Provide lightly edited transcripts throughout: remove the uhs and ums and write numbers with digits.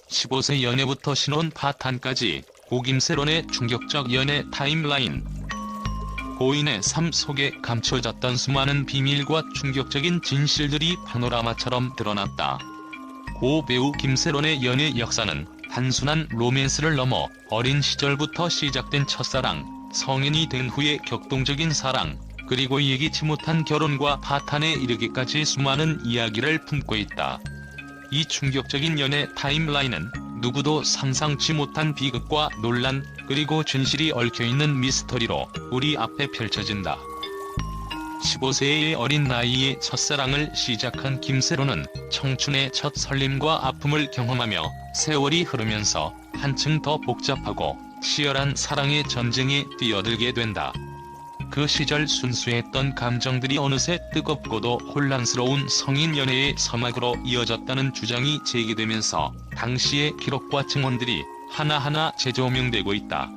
15세 연애부터 신혼 파탄까지 고김세론의 충격적 연애 타임라인. 고인의 삶 속에 감춰졌던 수많은 비밀과 충격적인 진실들이 파노라마처럼 드러났다. 고 배우 김세론의 연애 역사는 단순한 로맨스를 넘어 어린 시절부터 시작된 첫사랑, 성인이 된 후의 격동적인 사랑, 그리고 예기치 못한 결혼과 파탄에 이르기까지 수많은 이야기를 품고 있다. 이 충격적인 연애 타임라인은 누구도 상상치 못한 비극과 논란, 그리고 진실이 얽혀있는 미스터리로 우리 앞에 펼쳐진다. 15세의 어린 나이에 첫사랑을 시작한 김세론은 청춘의 첫 설렘과 아픔을 경험하며 세월이 흐르면서 한층 더 복잡하고 치열한 사랑의 전쟁에 뛰어들게 된다. 그 시절 순수했던 감정들이 어느새 뜨겁고도 혼란스러운 성인 연애의 서막으로 이어졌다는 주장이 제기되면서 당시의 기록과 증언들이 하나하나 재조명되고 있다.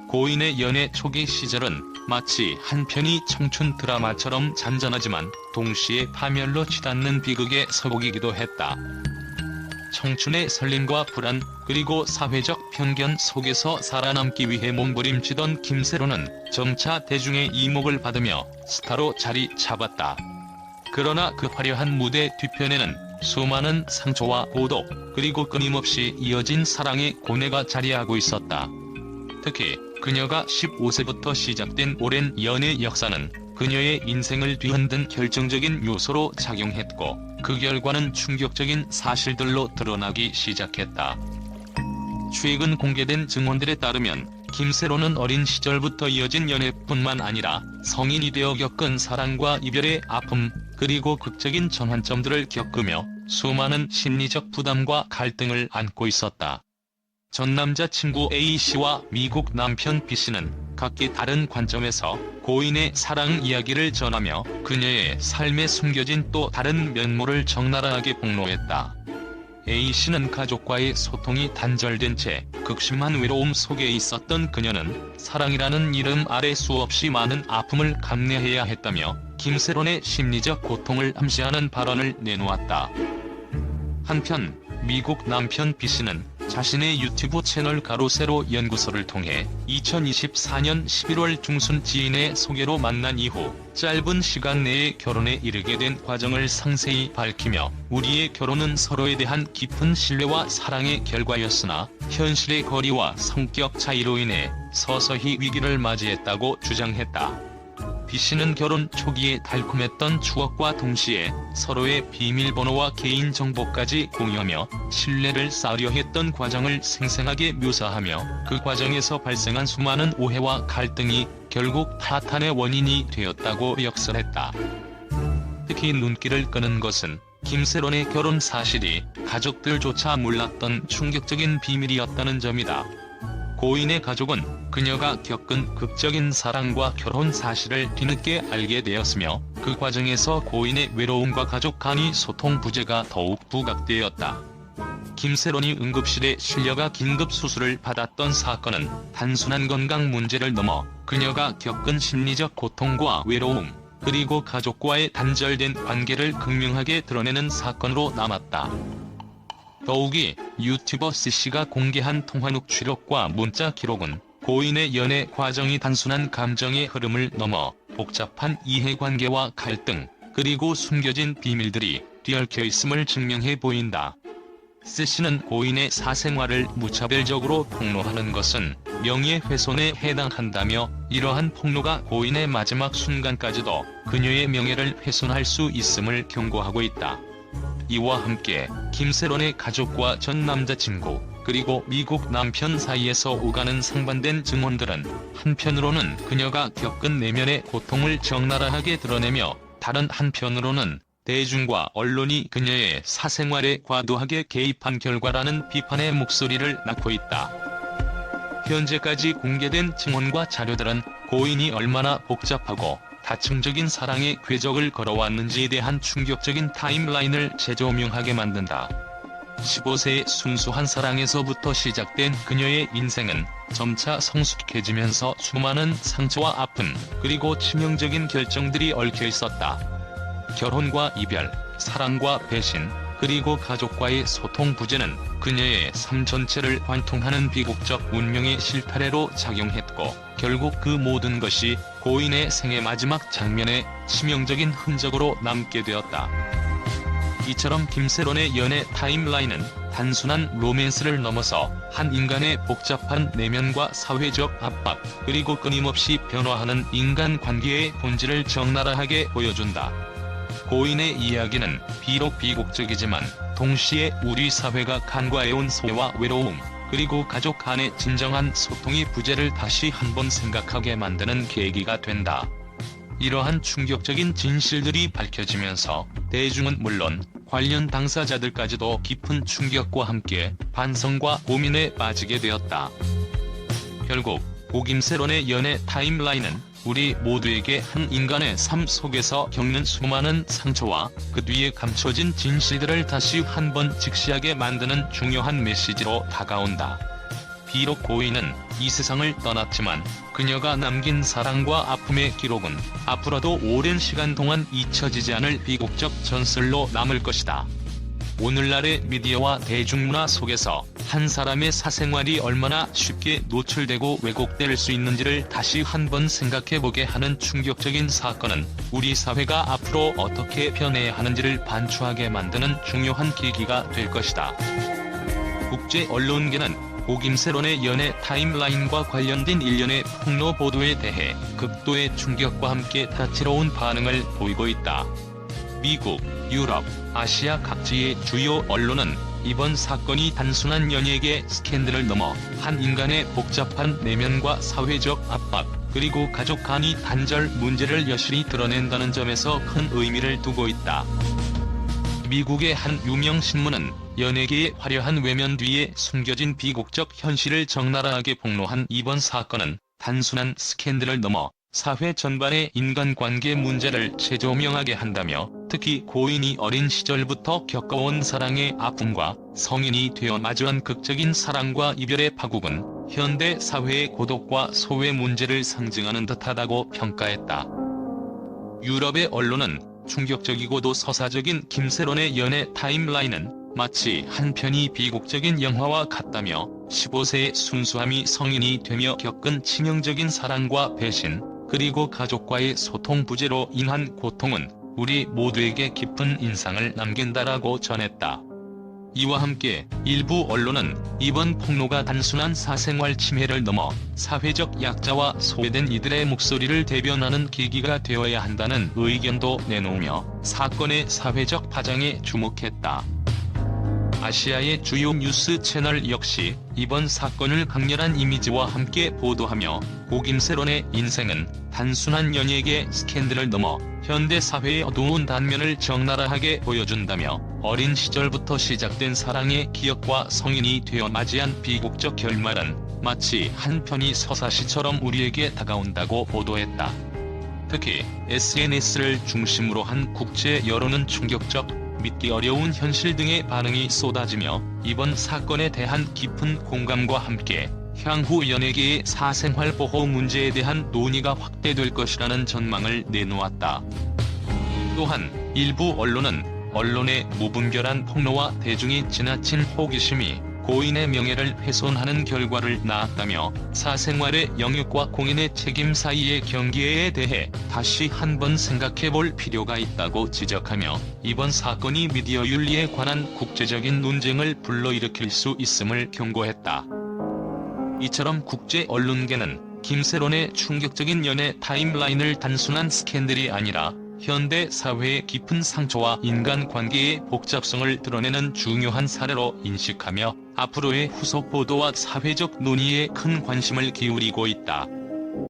고인의 연애 초기 시절은 마치 한 편의 청춘 드라마처럼 잔잔하지만 동시에 파멸로 치닫는 비극의 서곡이기도 했다. 청춘의 설렘과 불안, 그리고 사회적 편견 속에서 살아남기 위해 몸부림치던 김세론은 점차 대중의 이목을 받으며 스타로 자리 잡았다. 그러나 그 화려한 무대 뒤편에는 수많은 상처와 고독, 그리고 끊임없이 이어진 사랑의 고뇌가 자리하고 있었다. 특히 그녀가 15세부터 시작된 오랜 연애 역사는 그녀의 인생을 뒤흔든 결정적인 요소로 작용했고, 그 결과는 충격적인 사실들로 드러나기 시작했다. 최근 공개된 증언들에 따르면 김세론은 어린 시절부터 이어진 연애뿐만 아니라 성인이 되어 겪은 사랑과 이별의 아픔, 그리고 극적인 전환점들을 겪으며 수많은 심리적 부담과 갈등을 안고 있었다. 전 남자친구 A씨와 미국 남편 B씨는 각기 다른 관점에서 고인의 사랑 이야기를 전하며 그녀의 삶에 숨겨진 또 다른 면모를 적나라하게 폭로했다. A씨는 가족과의 소통이 단절된 채 극심한 외로움 속에 있었던 그녀는 사랑이라는 이름 아래 수없이 많은 아픔을 감내해야 했다며 김세론의 심리적 고통을 암시하는 발언을 내놓았다. 한편 미국 남편 B씨는 자신의 유튜브 채널 가로세로 연구소를 통해 2024년 11월 중순 지인의 소개로 만난 이후 짧은 시간 내에 결혼에 이르게 된 과정을 상세히 밝히며 우리의 결혼은 서로에 대한 깊은 신뢰와 사랑의 결과였으나 현실의 거리와 성격 차이로 인해 서서히 위기를 맞이했다고 주장했다. B씨는 결혼 초기에 달콤했던 추억과 동시에 서로의 비밀번호와 개인정보까지 공유하며 신뢰를 쌓으려 했던 과정을 생생하게 묘사하며 그 과정에서 발생한 수많은 오해와 갈등이 결국 파탄의 원인이 되었다고 역설했다. 특히 눈길을 끄는 것은 김세론의 결혼 사실이 가족들조차 몰랐던 충격적인 비밀이었다는 점이다. 고인의 가족은 그녀가 겪은 극적인 사랑과 결혼 사실을 뒤늦게 알게 되었으며 그 과정에서 고인의 외로움과 가족 간의 소통 부재가 더욱 부각되었다. 김세론이 응급실에 실려가 긴급 수술을 받았던 사건은 단순한 건강 문제를 넘어 그녀가 겪은 심리적 고통과 외로움, 그리고 가족과의 단절된 관계를 극명하게 드러내는 사건으로 남았다. 더욱이 유튜버 C씨가 공개한 통화 녹취록과 문자 기록은 고인의 연애 과정이 단순한 감정의 흐름을 넘어 복잡한 이해관계와 갈등, 그리고 숨겨진 비밀들이 뒤얽혀 있음을 증명해 보인다. C씨는 고인의 사생활을 무차별적으로 폭로하는 것은 명예훼손에 해당한다며 이러한 폭로가 고인의 마지막 순간까지도 그녀의 명예를 훼손할 수 있음을 경고하고 있다. 이와 함께 김세론의 가족과 전 남자친구, 그리고 미국 남편 사이에서 오가는 상반된 증언들은 한편으로는 그녀가 겪은 내면의 고통을 적나라하게 드러내며 다른 한편으로는 대중과 언론이 그녀의 사생활에 과도하게 개입한 결과라는 비판의 목소리를 낳고 있다. 현재까지 공개된 증언과 자료들은 고인이 얼마나 복잡하고 다층적인 사랑의 궤적을 걸어왔는지에 대한 충격적인 타임라인을 재조명하게 만든다. 15세의 순수한 사랑에서부터 시작된 그녀의 인생은 점차 성숙해지면서 수많은 상처와 아픔, 그리고 치명적인 결정들이 얽혀 있었다. 결혼과 이별, 사랑과 배신, 그리고 가족과의 소통 부재는 그녀의 삶 전체를 관통하는 비극적 운명의 실타래로 작용했고, 결국 그 모든 것이 고인의 생애 마지막 장면에 치명적인 흔적으로 남게 되었다. 이처럼 김세론의 연애 타임라인은 단순한 로맨스를 넘어서 한 인간의 복잡한 내면과 사회적 압박, 그리고 끊임없이 변화하는 인간관계의 본질을 적나라하게 보여준다. 고인의 이야기는 비록 비극적이지만 동시에 우리 사회가 간과해온 소외와 외로움, 그리고 가족 간의 진정한 소통의 부재를 다시 한번 생각하게 만드는 계기가 된다. 이러한 충격적인 진실들이 밝혀지면서 대중은 물론 관련 당사자들까지도 깊은 충격과 함께 반성과 고민에 빠지게 되었다. 결국 고김세론의 연애 타임라인은 우리 모두에게 한 인간의 삶 속에서 겪는 수많은 상처와 그 뒤에 감춰진 진실들을 다시 한번 직시하게 만드는 중요한 메시지로 다가온다. 비록 고인은 이 세상을 떠났지만 그녀가 남긴 사랑과 아픔의 기록은 앞으로도 오랜 시간 동안 잊혀지지 않을 비극적 전설로 남을 것이다. 오늘날의 미디어와 대중문화 속에서 한 사람의 사생활이 얼마나 쉽게 노출되고 왜곡될 수 있는지를 다시 한번 생각해보게 하는 충격적인 사건은 우리 사회가 앞으로 어떻게 변해야 하는지를 반추하게 만드는 중요한 계기가 될 것이다. 국제 언론계는 고김세론의 연애 타임라인과 관련된 일련의 폭로 보도에 대해 극도의 충격과 함께 다채로운 반응을 보이고 있다. 미국, 유럽, 아시아 각지의 주요 언론은 이번 사건이 단순한 연예계 스캔들을 넘어 한 인간의 복잡한 내면과 사회적 압박, 그리고 가족 간의 단절 문제를 여실히 드러낸다는 점에서 큰 의미를 두고 있다. 미국의 한 유명 신문은 연예계의 화려한 외면 뒤에 숨겨진 비극적 현실을 적나라하게 폭로한 이번 사건은 단순한 스캔들을 넘어 사회 전반의 인간관계 문제를 재조명하게 한다며, 특히 고인이 어린 시절부터 겪어온 사랑의 아픔과 성인이 되어 마주한 극적인 사랑과 이별의 파국은 현대 사회의 고독과 소외 문제를 상징하는 듯하다고 평가했다. 유럽의 언론은 충격적이고도 서사적인 김세론의 연애 타임라인은 마치 한 편의 비극적인 영화와 같다며, 15세의 순수함이 성인이 되며 겪은 치명적인 사랑과 배신, 그리고 가족과의 소통 부재로 인한 고통은 우리 모두에게 깊은 인상을 남긴다라고 전했다. 이와 함께 일부 언론은 이번 폭로가 단순한 사생활 침해를 넘어 사회적 약자와 소외된 이들의 목소리를 대변하는 계기가 되어야 한다는 의견도 내놓으며 사건의 사회적 파장에 주목했다. 아시아의 주요 뉴스 채널 역시 이번 사건을 강렬한 이미지와 함께 보도하며 고김세론의 인생은 단순한 연예계 스캔들을 넘어 현대 사회의 어두운 단면을 적나라하게 보여준다며, 어린 시절부터 시작된 사랑의 기억과 성인이 되어 맞이한 비극적 결말은 마치 한 편의 서사시처럼 우리에게 다가온다고 보도했다. 특히 SNS를 중심으로 한 국제 여론은 충격적, 믿기 어려운 현실 등의 반응이 쏟아지며 이번 사건에 대한 깊은 공감과 함께 향후 연예계의 사생활 보호 문제에 대한 논의가 확대될 것이라는 전망을 내놓았다. 또한 일부 언론은 언론의 무분별한 폭로와 대중의 지나친 호기심이 고인의 명예를 훼손하는 결과를 낳았다며, 사생활의 영역과 공인의 책임 사이의 경계에 대해 다시 한번 생각해볼 필요가 있다고 지적하며, 이번 사건이 미디어 윤리에 관한 국제적인 논쟁을 불러일으킬 수 있음을 경고했다. 이처럼 국제 언론계는 김세론의 충격적인 연애 타임라인을 단순한 스캔들이 아니라 현대 사회의 깊은 상처와 인간관계의 복잡성을 드러내는 중요한 사례로 인식하며 앞으로의 후속 보도와 사회적 논의에 큰 관심을 기울이고 있다.